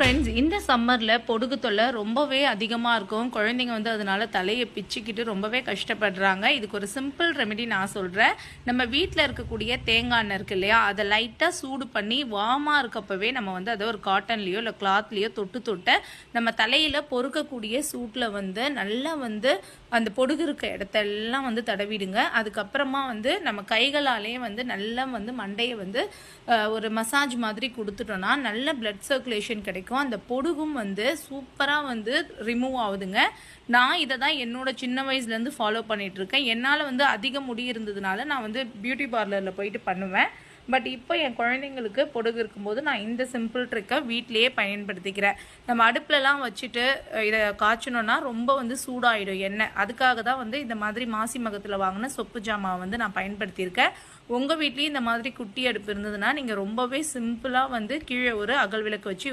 Friends, இந்த சம்மரில் பொடுகு தொல்லை ரொம்பவே அதிகமாக இருக்கும். குழந்தைங்க வந்து அதனால தலையை பிச்சுக்கிட்டு ரொம்பவே கஷ்டப்படுறாங்க. இதுக்கு ஒரு சிம்பிள் ரெமெடி நான் சொல்கிறேன். நம்ம வீட்டில் இருக்கக்கூடிய தேங்காய் எண்ணெய் இருக்கு இல்லையா, அதை லைட்டாக சூடு பண்ணி வார்மாக இருக்கப்பவே நம்ம வந்து அதை ஒரு காட்டன்லேயோ இல்லை கிளாத்லேயோ தொட்டு நம்ம தலையில் பொறுக்கக்கூடிய சூட்டில் வந்து நல்லா வந்து அந்த பொடுகு இருக்க இடத்தெல்லாம் வந்து தடவிடுங்க. அதுக்கப்புறமா வந்து நம்ம கைகளாலேயே வந்து நல்லா வந்து மண்டையை வந்து ஒரு மசாஜ் மாதிரி கொடுத்துட்டோன்னா நல்ல பிளட் சர்க்குலேஷன் கிடைக்கும். அந்த பொடுகும் வந்து சூப்பராக வந்து ரிமூவ் ஆகுதுங்க. நான் இதை தான் என்னோட சின்ன வயசுலேருந்து ஃபாலோ பண்ணிகிட்ருக்கேன். என்னால் வந்து அதிக முடி இருந்ததுனால நான் வந்து பியூட்டி பார்லரில் போயிட்டு பண்ணுவேன். பட் இப்போ என் குழந்தைங்களுக்கு பொடுகு இருக்கும்போது நான் இந்த சிம்பிள் ட்ரிக்கை வீட்டிலையே பயன்படுத்திக்கிறேன். நம்ம அடுப்புலலாம் வச்சுட்டு இதை காய்ச்சணுன்னா ரொம்ப வந்து சூடாகிடும் எண்ணெய். அதுக்காக தான் வந்து இந்த மாதிரி மாசி மகத்தில் வாங்கின சொப்பு ஜாமாவை வந்து நான் பயன்படுத்தியிருக்கேன். உங்கள் வீட்லேயும் இந்த மாதிரி குட்டி அடுப்பு இருந்ததுன்னா நீங்கள் ரொம்பவே சிம்பிளாக வந்து கீழே ஒரு அகல் விளக்கு வச்சு